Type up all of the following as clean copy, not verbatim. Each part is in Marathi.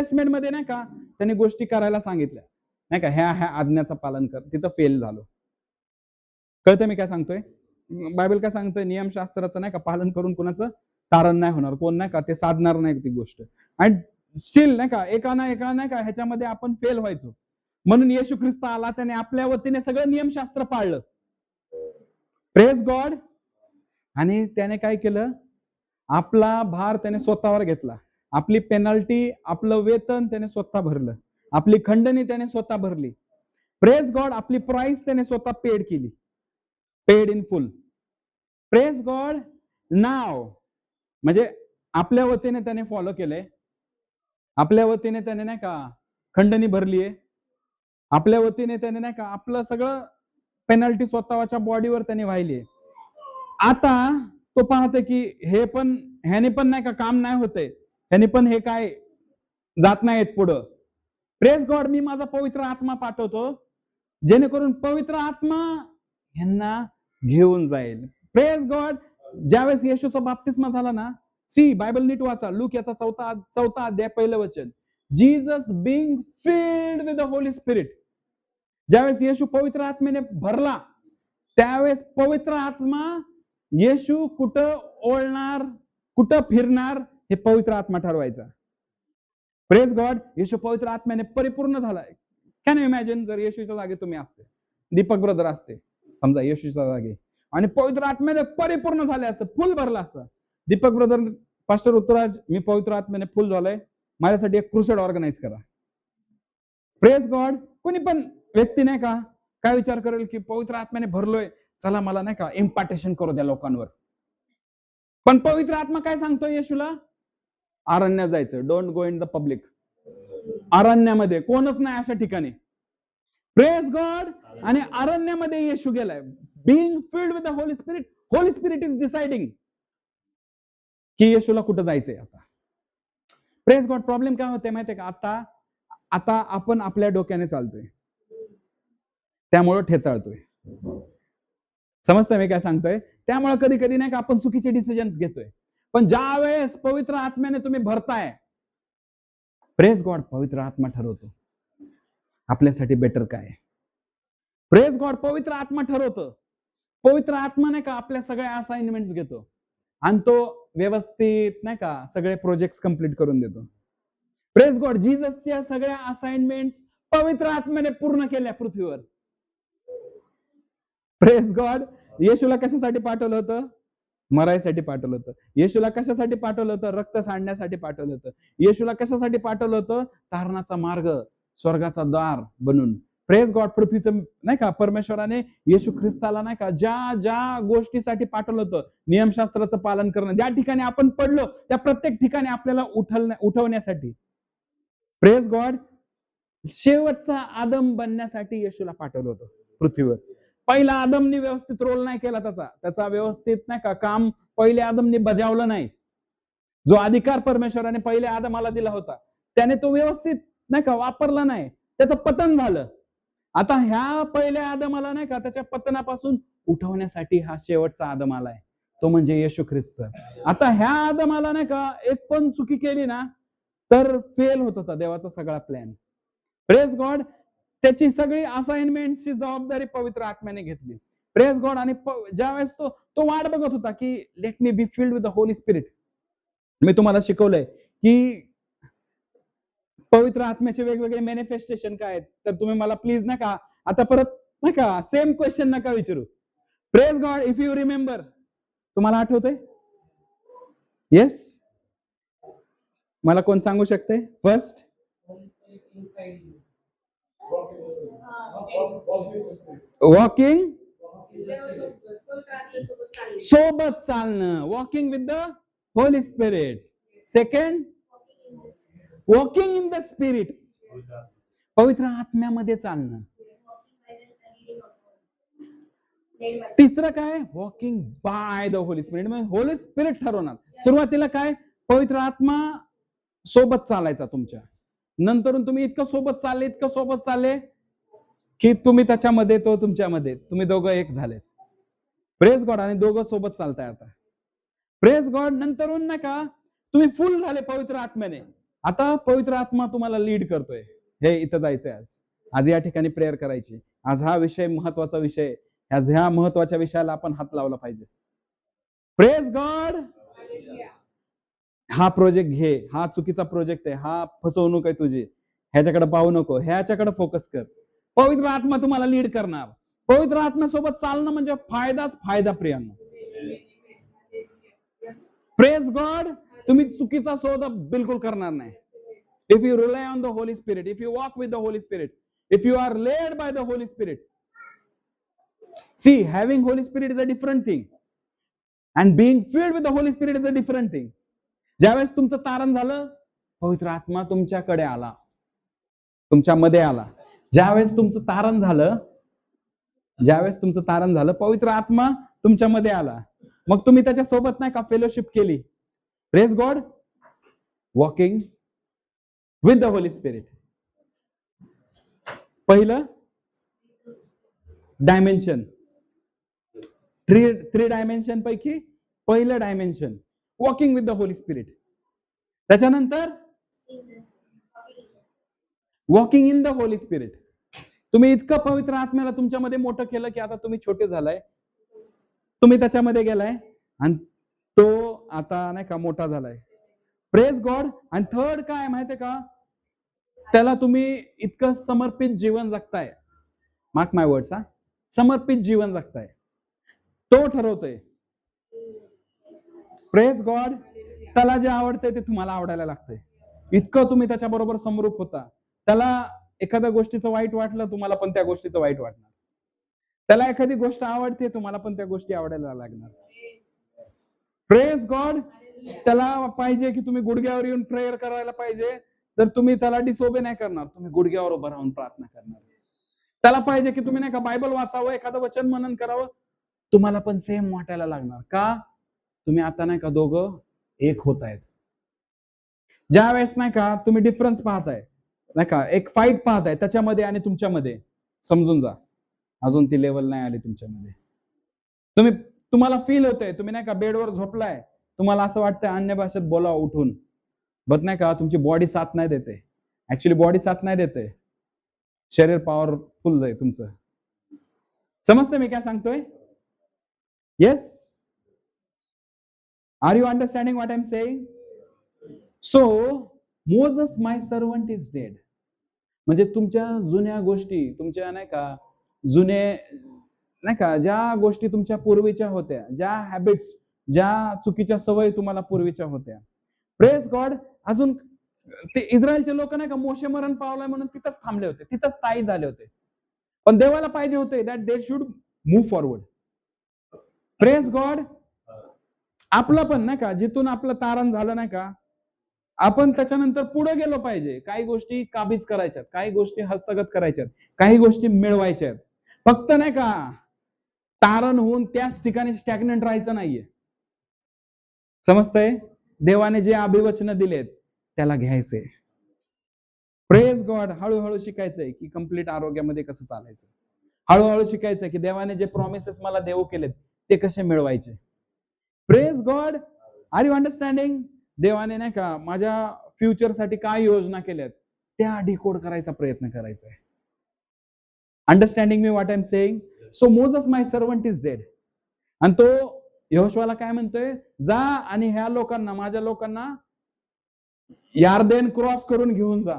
टेस्टमेंट मध्ये नाही का त्यांनी गोष्टी करायला सांगितल्या, नाही का, ह्या ह्या आज्ञाचं पालन कर, तिथं फेल झालो. कळतं मी काय सांगतोय? बायबल काय सांगतोय? नियमशास्त्राचं नाही का पालन करून कोणाचं तारण नाही होणार, कोण नाही का ते साधणार नाही ती गोष्ट. आणि स्टील नाही का एका नाही का ह्याच्यामध्ये आपण फेल व्हायचो. म्हणून येशू ख्रिस्त आला, त्याने आपल्या वतीने सगळं नियमशास्त्र पाळलं. Praise God. आणि त्याने काय केलं? आपला भार त्याने स्वतःवर घेतला. आपली पेनल्टी, आपलं वेतन त्याने स्वतः भरलं. आपली खंडणी त्याने स्वतः भरली. Praise God. आपली प्राइस त्याने स्वतः पेड केली. Paid in full. Praise God. नाव म्हणजे आपल्या वतीने त्याने फॉलो केलंय. आपल्या वतीने त्याने नाही का खंडणी भरलीये. आपल्या वतीने त्याने नाही का आपलं सगळं पेनल्टी स्वतःच्या बॉडीवर त्याने वाहिलीये. आता तो पाहते की हे पण ह्याने पण नाही का काम नाही होते, ह्याने पण हे काय जात नाहीत पुढं. Praise God. मी माझा पवित्र आत्मा पाठवतो, जेणेकरून पवित्र आत्मा ह्यांना घेऊन जाईल. Praise God. ज्यावेळेस येशूचा बाप्तिस्मा झाला ना, सी बायबल नीट वाचा, लूक याचा 4 अध्याय 1 वचन. Jesus being filled with the Holy spirit. ज्यावेळेस येशू पवित्र आत्म्याने भरला, त्यावेळेस पवित्र आत्मा येशू कुठं ओळणार, कुठं फिरणार, हे पवित्र आत्मा ठरवायचा. Praise God. येशू पवित्र आत्म्याने परिपूर्ण झालाय. कॅन यू इमॅजिन जर येशूच्या जागी तुम्ही असते, दीपक ब्रदर असते समजा येशूच्या जागी, आणि पवित्र आत्म्याने परिपूर्ण झाले असतं, फुल भरला असतं. दीपक ब्रदर, पास्टर ऋतुराज, मी पवित्र आत्म्याने फुल झालोय, माझ्यासाठी एक क्रुसेड ऑर्गनाइज करा. Praise God. कोणी पण व्यक्ती नाही का काय विचार करेल की पवित्र आत्म्याने भरलोय, चला मला नाही का इम्पार्टेशन करू द्या लोकांवर. पण पवित्र आत्मा काय सांगतोय येशूला? अरण्यात जायचं. Don't go in the public. अरण्यामध्ये कोणच नाही अशा ठिकाणी. Praise God. आणि अरण्यामध्ये येशू गेलाय. Being filled with the Holy spirit. Holy Spirit is deciding की येशूला कुठं जायचंय आता. Praise God. प्रॉब्लेम काय होते माहितीये का? आता आपण आपल्या डोक्याने चालतोय, त्यामुळे ठेचाळतोय. समजतंय मी काय सांगतोय? त्यामुळे कधी कधी नाही का आपण चुकीचे डिसिजन्स घेतोय. पण ज्या वेळेस पवित्र आत्म्याने तुम्ही भरताय, प्रेज गॉड, पवित्र आत्मा ठरवतो आपल्यासाठी बेटर काय. Praise God. पवित्र आत्मा ठरवतो. पवित्र आत्मा नाही का आपल्या सगळ्या असाइनमेंट्स घेतो आणि तो व्यवस्थित नाही का सगळे प्रोजेक्ट कंप्लीट करून देतो. Praise God. जीससच्या सगळ्या असाइनमेंट्स पवित्र आत्म्याने पूर्ण केल्या पृथ्वीवर. Praise God. येशूला कशासाठी पाठवलं होतं? मरायसाठी पाठवलं होतं. येशूला कशासाठी पाठवलं होतं? रक्त सांडण्यासाठी पाठवलं होतं. येशूला कशासाठी पाठवलं होतं? तारणाचा मार्ग, स्वर्गाचा द्वार बनून. Praise God. पृथ्वीचं नाही का परमेश्वराने येशू ख्रिस्ताला नाही का ज्या ज्या गोष्टीसाठी पाठवलं होतं, नियमशास्त्राचं पालन करणं, ज्या ठिकाणी आपण पडलो त्या प्रत्येक ठिकाणी आपल्याला उठवण्यासाठी. Praise God. शेवटचा आदम बनण्यासाठी येशूला पाठवलं होतं पृथ्वीवर. पहिला आदमने व्यवस्थित रोल नाही केला, त्याचा व्यवस्थित नाही का काम पहिले आदमने बजावलं नाही. जो अधिकार परमेश्वराने पहिले आदमाला दिला होता, त्याने तो व्यवस्थित नाही का वापरला नाही, त्याचं पतन झालं. आता ह्या पहिल्या आदमाला नाही का त्याच्या पतनापासून उठवण्यासाठी हा शेवटचा आदम आलाय, तो म्हणजे येशू ख्रिस्त. आता ह्या आदमाला नाही का एक पण चुकी केली ना तर फेल होत होता देवाचा सगळा प्लॅन. Praise God. त्याची सगळी असाइनमेंटची जबाबदारी पवित्र आत्म्याने घेतली. Praise God. आणि ज्यावेळेस तो वाट बघत होता की let me be filled with the Holy Spirit. मी तुम्हाला शिकवलंय की पवित्र आत्म्याचे वेगवेगळे मॅनिफेस्टेशन काय आहेत, तर तुम्ही मला प्लीज नका आता परत नाही का सेम क्वेश्चन नका विचारू. Praise God. If you remember, तुम्हाला आठवतंय? येस, मला कोण सांगू शकते? फर्स्ट, वॉकिंग सोबत चालणं, walking with the Holy spirit. Second, walking in the spirit, पवित्र आत्म्यामध्ये चालणं. तिसरं काय? Walking by the Holy spirit. म्हणजे होली स्पिरिट ठरवणार. सुरुवातीला काय? पवित्र आत्मा सोबत चालायचा तुमच्या, नंतरून तुम्ही इतकं सोबत चालले की तुम्ही त्याच्यामध्ये, तो तुमच्यामध्ये, तुम्ही दोघं एक झाले. Praise God. आणि दोघं सोबत चालताय आता. Praise God. नंतरून नाही का तुम्ही फुल झाले पवित्र आत्म्याने. आता पवित्र आत्मा तुम्हाला लीड करतोय, हे इथं जायचंय आज, आज या ठिकाणी प्रेयर करायची, आज हा विषय महत्वाचा विषय आहे, आज ह्या महत्वाच्या विषयाला आपण हात लावला पाहिजे. Praise God. हा प्रोजेक्ट घे, हा चुकीचा प्रोजेक्ट आहे, हा फसवणूक आहे तुझी, ह्याच्याकडे पाहू नको, ह्याच्याकडे फोकस कर. पवित्र आत्मा तुम्हाला लीड करणार. पवित्र आत्म्यासोबत चालणं म्हणजे फायदाच फायदा प्रियांनो. Praise God. तुम्ही चुकीचा सौदा बिलकुल करणार नाही. If you rely on the Holy Spirit, if you walk with the Holy Spirit, if you are led by the Holy Spirit. See, having Holy Spirit is a different thing and being filled with the Holy Spirit is a different thing. ज्यावेळेस तुमचं तारण झालं, पवित्र आत्मा तुमच्याकडे आला, तुमच्यामध्ये आला. ज्यावेळेस तुमचं तारण झालं, ज्यावेळेस तुमचं तारण झालं, पवित्र आत्मा तुमच्यामध्ये आला, मग तुम्ही त्याच्या सोबत नाही का फेलोशिप केली. Praise God. Walking with the Holy Spirit. पहिलं डायमेन्शन, थ्री डायमेन्शन पैकी पहिलं dimension walking with the Holy Spirit. त्याच्यानंतर walking in the Holy Spirit. तुम्ही इतकं पवित्र आत्म्याला तुमच्यामध्ये मोठं केलं की आता तुम्ही छोटे झालाय, तुम्ही त्याच्यामध्ये गेलाय आणि तो आता नाही का मोठा झालाय. Praise God. आणि थर्ड काय माहितीये का, त्याला तुम्ही इतकं समर्पित जीवन जगताय. मार्क माय वर्ड्स, हा, समर्पित जीवन जगताय, तो ठरवतोय. Praise God. त्याला जे आवडतंय ते तुम्हाला आवडायला लागतंय, इतकं तुम्ही त्याच्याबरोबर समरूप होता. त्याला एखाद्या गोष्टीचं वाईट वाटलं, तुम्हाला पण त्या गोष्टीचं वाईट वाटणार. त्याला एखादी गोष्ट आवडते, तुम्हाला पण त्या गोष्टी आवडायला लागणार. Praise God. त्याला पाहिजे की तुम्ही गुडघ्यावर येऊन प्रेयर करायला पाहिजे, तर तुम्ही त्याला डिसओबे नाही करणार, तुम्ही गुडघ्यावर उभं राहून प्रार्थना करणार. त्याला पाहिजे की तुम्ही नाही का बायबल वाचावं, एखादं वचन मनन करावं, तुम्हाला पण सेम वाटायला लागणार. का? तुम्ही आता नाही का दोघं एक होत आहेत. ज्या वेळेस नाही का तुम्ही डिफरन्स पाहताय, नाही का एक फाईट पाहताय त्याच्यामध्ये आणि तुमच्यामध्ये, समजून जा अजून ती लेवल नाही आली तुमच्यामध्ये. तुम्हाला फील होतंय, तुम्ही नाही का बेडवर झोपलाय, तुम्हाला असं वाटतंय अन्य भाषेत बोलावं उठून, बट नाही का तुमची बॉडी साथ नाही देते. ऍक्च्युली बॉडी साथ नाही देते, शरीर पॉवरफुल आहे तुमचं. समजतंय मी काय सांगतोय? Yes. Are you understanding what I am saying? So Moses my servant is dead. म्हणजे तुमच्या जुन्या गोष्टी, तुमच्या नाही का जुने नाही का ज्या गोष्टी तुमच्या पूर्वीच्या होत्या, ज्या हॅबिट्स, ज्या चुकीच्या सवयी तुम्हाला पूर्वीच्या होत्या. Praise God. अजून ते इस्रायलचे लोक नाही का मोशे मरण पावलाय म्हणून तिथंच थांबले होते, तिथंच स्थायी झाले होते. पण देवाला पाहिजे होते that they should move forward. Praise God. आपलं पण नाही का जिथून आपलं तारण झालं नाही का, आपण त्याच्यानंतर पुढे गेलो पाहिजे. काही गोष्टी काबीज करायच्यात, काही गोष्टी हस्तगत करायच्यात, काही गोष्टी मिळवायच्यात. फक्त नाही का तारण होऊन त्याच ठिकाणी स्टॅग्नंट राहायचं नाहीये. समजतंय? देवाने जे अभिवचन दिलेत त्याला घ्यायचंय. Praise God. हळूहळू शिकायचंय की कंप्लीट आरोग्यामध्ये कसं चालायचं. हळूहळू शिकायचंय की देवाने जे प्रॉमिसेस मला देऊ केलेत ते कसे मिळवायचे. Praise God. Are you understanding? देवाने नाही का माझ्या फ्युचरसाठी काय योजना केल्यात त्या डिकोड करायचा प्रयत्न करायचा आहे. अंडरस्टँडिंग मी what I am saying? So Moses my servant is dead. आणि तो यहोशुआला काय म्हणतोय, जा आणि ह्या लोकांना, माझ्या लोकांना यार्देन क्रॉस करून घेऊन जा.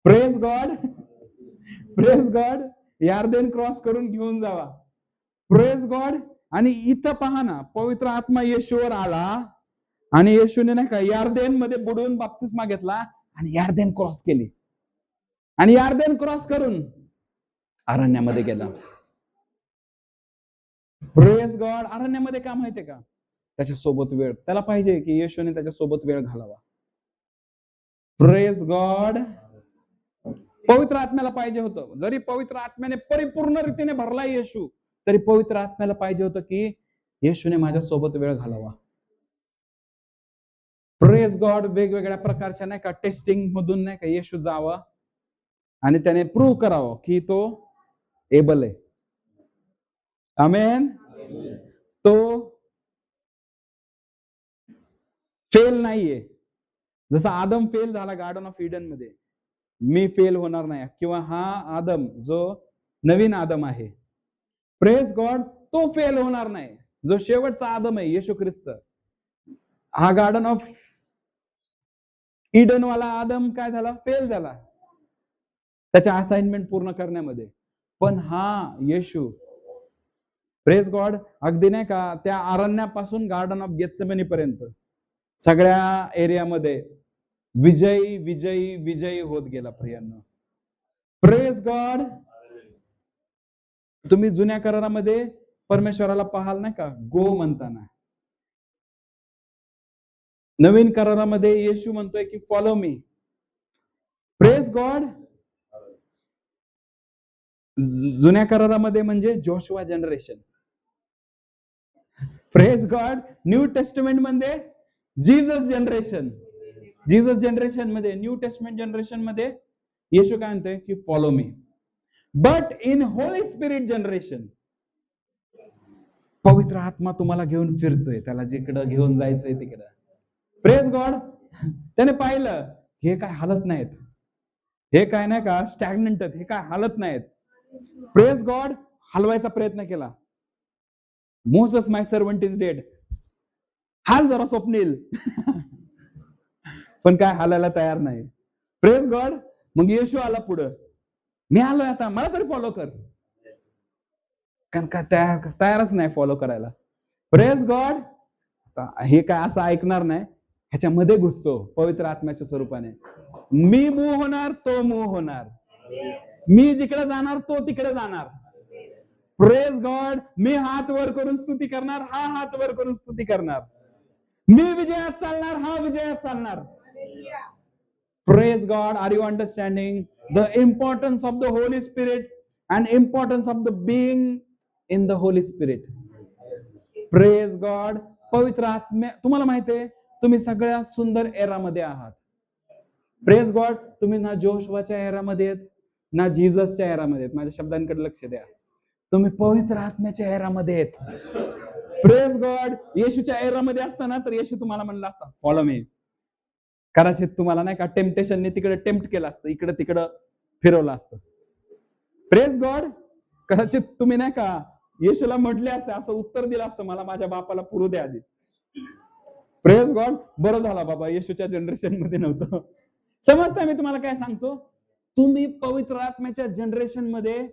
Praise God. Praise God. यार्देन क्रॉस करून घेऊन जावा. Praise God. आणि इथं पहा ना, पवित्र आत्मा येशूवर आला आणि येशूने नाही का यार्देन मध्ये बुडून बाप्तिस्मा घेतला आणि यार्देन क्रॉस केली आणि यार्देन क्रॉस करून अरण्यामध्ये गेला. Praise God. अरण्यामध्ये का माहितीये का? त्याच्यासोबत वेळ. त्याला पाहिजे की येशूने त्याच्यासोबत वेळ घालावा. Praise God. पवित्र आत्म्याला पाहिजे होतं, जरी पवित्र आत्म्याने परिपूर्ण रीतीने भरला येशू, तरी पवित्र आत्म्याला पाहिजे होतं की येशूने माझ्या सोबत वेळ घालावा. Praise God. वेगवेगळ्या प्रकारच्या नाही का टेस्टिंग मधून नाही का येशू जावा आणि त्याने प्रूव्ह करावं की तो एबल आहे. आमेन. तो फेल नाहीये. जसा आदम फेल झाला गार्डन ऑफ ईडन मध्ये, मी फेल होणार नाही, किंवा हा आदम जो नवीन आदम आहे, प्रेज गॉड, तो फेल होणार नाही. जो शेवटचा आदम आहे येशू ख्रिस्त, हा गार्डन ऑफ ईडन वाला आदम काय झाला, फेल झाला त्याच्या असाइनमेंट पूर्ण करण्यामध्ये. पण हा येशू, प्रेज गॉड, अगदी नाही का त्या अरण्यापासून गार्डन ऑफ गेथसेमनी पर्यंत सगळ्या एरियामध्ये विजयी विजयी विजयी होत गेला. प्रियांनो, प्रेज गॉड. तुम्ही जुन्या करारामध्ये परमेश्वराला पाहाल नाही का, गो म्हणताना. नवीन करारामध्ये येशू म्हणतोय की फॉलो मी. Praise God. जुन्या करारामध्ये म्हणजे Joshua generation. Praise God. New testament मध्ये जीसस जनरेशन. जीसस जनरेशन मध्ये, न्यू टेस्टमेंट जनरेशन मध्ये येशू काय म्हणतोय की follow me. But in Holy spirit generation, पवित्र आत्मा तुम्हाला घेऊन फिरतोय, त्याला जिकडं घेऊन जायचंय तिकडं. Praise God. त्याने पाहिलं हे काय हालत नाहीत, हे काय नाही का स्टॅग्नंट आहेत, हे काय हालत नाहीत. Praise God. हलवायचा प्रयत्न केला. Moses my servant is dead, हाल जरा स्वप्नील. पण काय हालायला तयार नाही. Praise God. मग येशू आला पुढं, मी आलोय आता, मला तरी फॉलो कर. कारण काय तयारच नाही फॉलो करायला. Praise God. हे काय असं ऐकणार नाही, ह्याच्यामध्ये घुसतो पवित्र आत्म्याच्या स्वरूपाने. मी मूव्ह होणार, तो मूव्ह होणार. मी जिकडे जाणार, तो तिकडे जाणार. Praise God. मी हात वर करून स्तुती करणार, हा हात वर करून स्तुती करणार. मी विजयात चालणार, हा विजयात चालणार. Praise God. Are you understanding the importance of the Holy Spirit and importance of the being in the Holy Spirit. Praise God. पवित्र आत्म्या, तुम्हाला माहितीये तुम्ही सगळ्यात सुंदर एरामध्ये आहात. Praise God. तुम्ही ना जोशवाच्या एरामध्ये आहेत, ना जीससच्या एरामध्ये आहेत. माझ्या शब्दांकडे लक्ष द्या. तुम्ही पवित्र आत्म्याच्या एरामध्ये आहेत. Praise God. येशूच्या एरामध्ये असताना तर येशू तुम्हाला म्हणला असता फॉलो मी. कदाचित तुम्हाला नाही का टेम्पटेशनने तिकडे टेम्प्ट केलं असतं, इकडे तिकडं फिरवलं असतं. Praise God. कदाचित तुम्ही नाही का येशूला म्हटले असते, असं उत्तर दिलं असतं, मला माझ्या बापाला पुरू द्या आधी. Praise God. बरं झाला बाबा येशूच्या जनरेशन मध्ये नव्हतं. समजताय मी तुम्हाला काय सांगतो? तुम्ही पवित्र आत्म्याच्या जनरेशन मध्ये,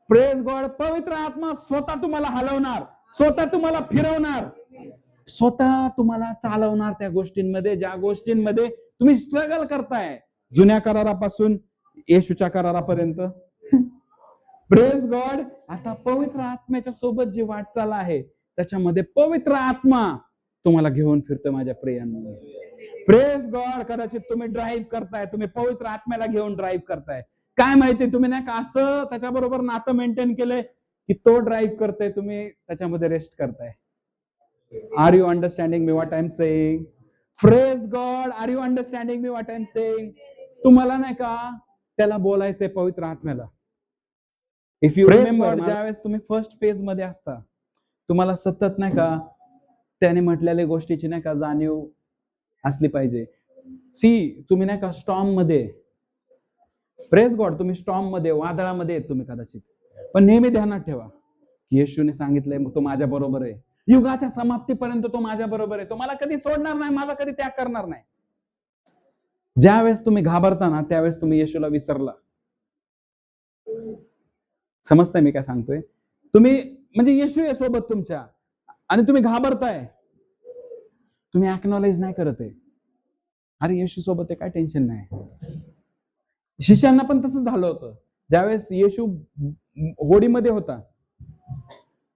प्रेज गॉड, पवित्र आत्मा स्वतः तुम्हाला हलवणार, स्वतः तुम्हाला फिरवणार, स्वतः तुम्हाला चालवणार त्या गोष्टींमध्ये ज्या गोष्टींमध्ये तुम्ही स्ट्रगल करताय, जुन्या करारापासून येशूच्या करारापर्यंत. Praise God. आता पवित्र आत्म्याच्या सोबत जी वाटचाल आहे त्याच्यामध्ये पवित्र आत्मा तुम्हाला घेऊन फिरतो माझ्या प्रियांनो. Praise God. कदाचित तुम्ही ड्राईव्ह करताय, तुम्ही पवित्र आत्म्याला घेऊन ड्राईव्ह करताय. काय माहिती तुम्ही नाही का असं त्याच्याबरोबर नातं मेंटेन केलंय की तो ड्राईव्ह करताय, तुम्ही त्याच्यामध्ये रेस्ट करताय. आर यू अंडरस्टँडिंग मी what I am saying? Praise God. Are you understanding मी व्हॉट आय एम सेइंग? तुम्हाला नाही का त्याला बोलायचंय पवित्र आत्म्याला. इफ यू रिमेंबर, ज्यावेळेस तुम्ही फर्स्ट फेज मध्ये असता, तुम्हाला सतत नाही का त्याने म्हटलेल्या गोष्टीची नाही का जाणीव असली पाहिजे. तुम्ही नाही का स्टॉर्म मध्ये, प्रेज गॉड, तुम्ही स्टॉर्म मध्ये, वादळामध्ये तुम्ही कदाचित, पण नेहमी ध्यानात ठेवा की येशूने सांगितलंय तो माझ्या बरोबर आहे, युगाच्या समाप्तीपर्यंत तो माझ्या बरोबर आहे, तो मला कधी सोडणार नाही, माझा कधी त्याग करणार नाही. ज्यावेळेस तुम्ही घाबरता ना त्यावेळेस तुम्ही येशूला विसरला. समजताय मी काय सांगतोय? तुम्ही म्हणजे येशू आहे सोबत तुमच्या आणि तुम्ही घाबरताय, तुम्ही अॅक्नॉलेज नाही करत आहे, अरे येशू सोबत आहे, काय टेन्शन नाही. शिष्यांना पण तसंच झालं होतं. ज्यावेळेस येशू होडीमध्ये होता,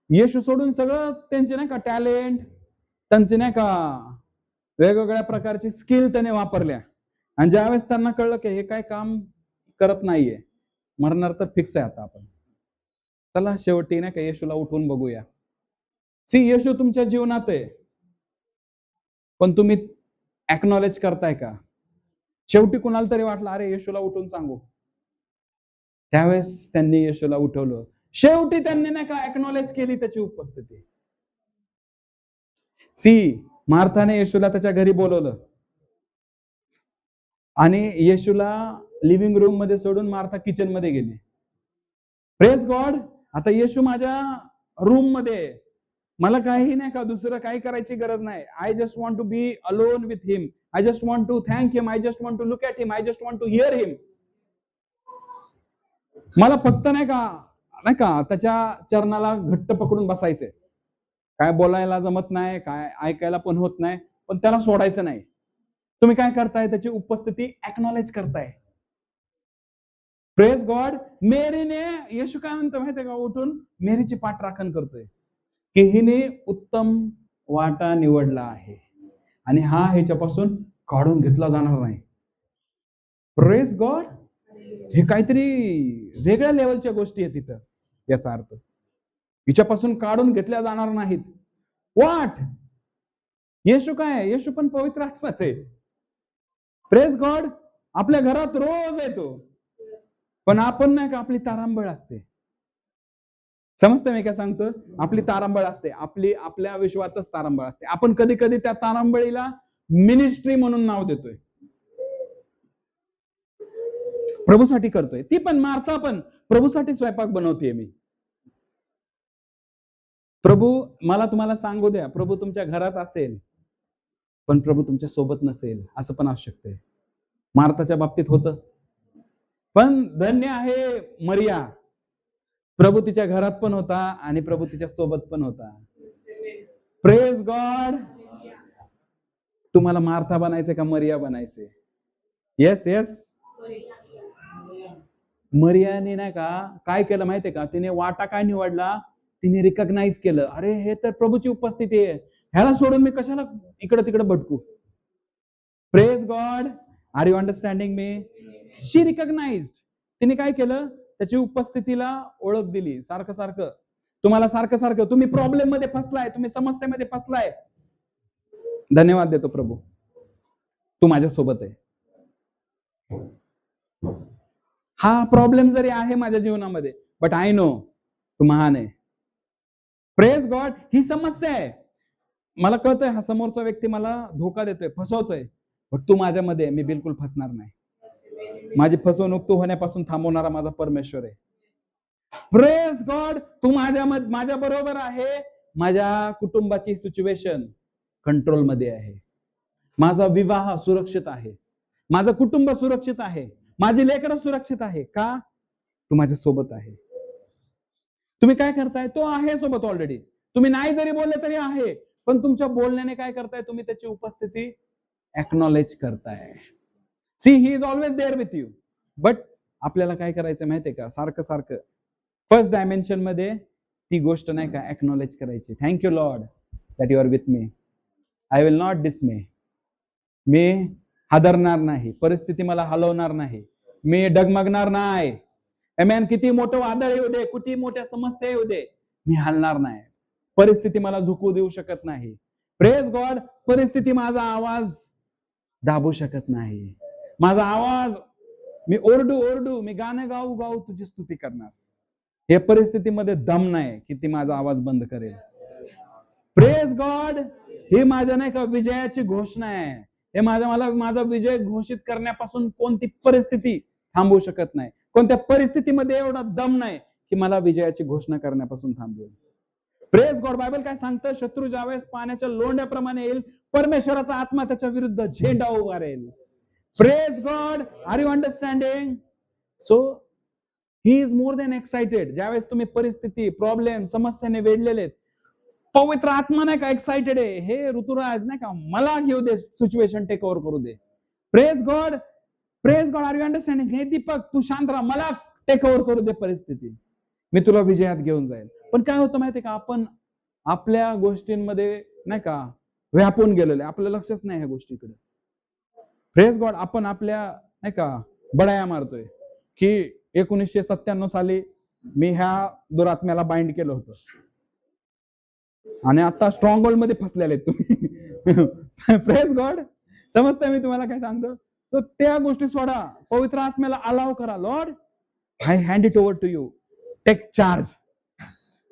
येशू सोडून सगळं त्यांचे नाही का टॅलेंट, त्यांचे नाही का वेगवेगळ्या प्रकारची स्किल त्याने वापरल्या, आणि ज्यावेळेस त्यांना कळलं की हे काय काम करत नाहीये, मरणार तर फिक्स आहे आता आपण, चला शेवटी नाही का येशूला उठवून बघूया. येशू तुमच्या जीवनात आहे, पण तुम्ही अॅक्नॉलेज करताय का? शेवटी कुणाला तरी वाटलं अरे येशूला उठून सांगू, त्यावेळेस त्यांनी येशूला उठवलं. शेवटी त्यांनी नाही का अॅक्नॉलेज केली त्याची उपस्थिती. मार्थाने येशूला त्याच्या घरी बोलवलं. आणि येशूला लिव्हिंग रूम मध्ये सोडून मार्था किचन मध्ये गेली. Praise God. आता येशू माझ्या रूम मध्ये, मला काही नाही का दुसरं काही करायची गरज नाही. I just want to be alone with him. I just want to thank him. I just want to look at him. I just want to hear him. मला फक्त नाही का त्याच्या चरणाला घट्ट पकडून बसायचंय. काय बोलायला जमत नाही, काय ऐकायला पण होत नाही, पण त्याला सोडायचं नाही. तुम्ही काय करताय? त्याची उपस्थिती एक्नॉलेज करताय. Praise God. मेरीने, येशू काय म्हणतो माहितीये का, उठून मेरीची पाठराखण करतोय की हिने उत्तम वाटा निवडला आहे आणि हा ह्याच्यापासून काढून घेतला जाणार नाही. Praise God. हे काहीतरी वेगळ्या लेवलच्या गोष्टी आहेत तिथं. याचा अर्थ हिच्यापासून काढून घेतल्या जाणार नाहीत. वाट. येशू काय? येशू पण पवित्र आत्माच आहे. Praise God. आपल्या घरात रोज येतो, पण आपण नाही का आपली तारांबळ असते. समजतं मी काय सांगतो? आपली तारांबळ असते, आपल्या विश्वातच तारांबळ असते. आपण कधी कधी त्या तारांबळीला मिनिस्ट्री म्हणून नाव देतोय. प्रभूसाठी करतोय. ती पण मार्था पण प्रभूसाठी स्वयंपाक बनवतेय मी. प्रभू, मला तुम्हाला सांगू द्या, प्रभू तुमच्या घरात असेल पण प्रभू तुमच्या सोबत नसेल, असं पण असू शकते. मार्थाच्या बाबतीत होतं. पण धन्य आहे मरिया, प्रभू तिच्या घरात पण होता आणि प्रभू तिच्या सोबत पण होता. Praise God. तुम्हाला मार्था बनायचे का मरिया बनायचे? Yes yes. मरियाने नाही का काय केलं माहितीये का? तिने वाटा काय निवडला? तिने रिकॉग्नाइज केलं, अरे हे तर प्रभूची उपस्थिती आहे, ह्याला सोडून मी कशाला इकडे तिकडे भटकू. Praise God. Are you understanding me? She recognised. तिने काय केलं? त्याची उपस्थितीला ओळख दिली. सारखं सारखं तुम्हाला सारखं तुम्ही प्रॉब्लेम मध्ये फसलाय, तुम्ही समस्येमध्ये फसलाय, धन्यवाद देतो प्रभू, तू माझ्या सोबत आहे. हा प्रॉब्लेम जरी आहे माझ्या जीवनामध्ये, बट आय नो तू महान आहे. Praise God. ही समस्या आहे, मला कळतंय हा समोरचा व्यक्ती मला धोका देतोय, फसवतोय, बट तू माझ्यामध्ये, मी बिलकुल फसणार नाही. माझी फसवणूक तू होण्यापासून थांबवणारा माझा परमेश्वर आहे. Praise God. तू माझ्या बरोबर आहे. माझ्या कुटुंबाची सिच्युएशन कंट्रोल मध्ये आहे. माझा विवाह सुरक्षित आहे, माझं कुटुंब सुरक्षित आहे, माझी लेकरं सुरक्षित आहे. का? तू माझ्या सोबत आहे. तुम्ही काय करताय? तो आहे सोबत ऑलरेडी. तुम्ही नाही जरी बोलले तरी आहे, पण तुमच्या बोलण्याने काय करताय? तुम्ही त्याची उपस्थिती एक्नॉलेज करताय. See, he is always there with you. But आपल्याला काय करायचं माहितीये का? सारखं फर्स्ट डायमेन्शन मध्ये ती गोष्ट नाही का एक्नॉलेज करायची. Thank you Lord that you are with me. I will not dismay. मी हादरणार नाही, परिस्थिती मला हलवणार नाही, मी डगमगणार नाही. आमेन. किती मोठं वादळ येऊ दे, किती मोठ्या समस्या येऊ दे, मी हलणार नाही. परिस्थिती मला झुकू देऊ शकत नाही. Praise God. परिस्थिती माझा आवाज दाबू शकत नाही. माझा आवाज, मी ओरडू, मी गाणं गाऊ तुझी स्तुती करणार. हे परिस्थितीमध्ये दम नाही की ती माझा आवाज बंद करेल. Praise God. ही माझ्या नाही का विजयाची घोषणा आहे. हे माझा विजय घोषित करण्यापासून कोणती परिस्थिती थांबवू शकत नाही. कोणत्या परिस्थितीमध्ये एवढा दम नाही की मला विजयाची घोषणा करण्यापासून थांबवेल. Praise God. बायबल काय सांगतं? शत्रू ज्यावेळेस पाण्याच्या लोंढ्याप्रमाणे येईल, परमेश्वराचा आत्मा त्याच्या विरुद्ध झेंडा उभारेल. Praise God. Are you understanding? So he is more than excited. ज्यावेळेस तुम्ही परिस्थिती, प्रॉब्लेम, समस्याने वेढलेले, पवित्र आत्मा नाही का एक्साइटेड आहे, हे ऋतुराज नाही का मला घेऊ दे, सिच्युएशन टेक ओव्हर करू दे. Praise God. Praise God. Are you understanding? हे दीपक तू शांत राहा, मला टेक ओव्हर करू दे परिस्थिती, मी तुला विजयात घेऊन जाईल. पण काय होतं माहितीये का? आपण आपल्या गोष्टींमध्ये नाही का व्यापून गेलेले, आपलं लक्षच नाही ह्या गोष्टीकडे. Praise God. आपण आपल्या नाही का बडाया मारतोय की 1997 साली मी ह्या दुरात्म्याला बाइंड केलं होतं आणि आता स्ट्रॉंग होल्ड मध्ये फसलेले तुम्ही. Praise God. समजतंय मी तुम्हाला काय सांगतो? तर त्या गोष्टी सोडा, पवित्र आत्म्याला अलाव करा. Lord, I hand it over to you, take charge.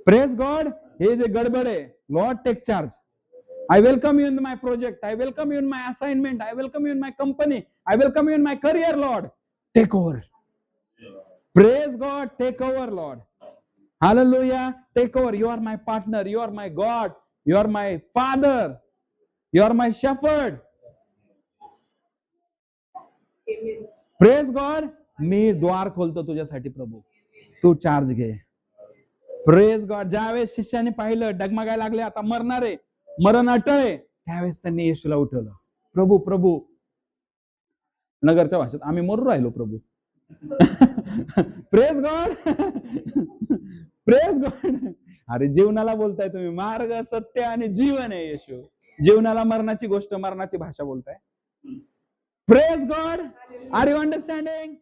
Praise God. हे जे गडबड आहे, Lord take charge. I welcome you in my project. I welcome you in my assignment. I welcome you in my company. I welcome you in my career, Lord. Take over. Praise God. Take over, Lord. Hallelujah. Take over. You are my partner. You are my God. You are my Father. You are my shepherd. Praise God. मी द्वार खोलतो तुझ्यासाठी प्रभू. तू चार्ज घे. Praise God. ज्यावेळेस शिष्याने पाहिलं डगमगायला लागले, आता मरणार आहे, मरण अटळे, त्यावेळेस त्यांनी येशूला उठवलं. प्रभू प्रभू, नगरच्या भाषेत, आम्ही मरू राहिलो प्रभू. Praise God. Praise God. अरे जीवनाला बोलताय तुम्ही, मार्ग सत्य आणि जीवन आहे येशू. जीवनाला मरणाची गोष्ट, मरणाची भाषा बोलताय. Praise God. Are you understanding?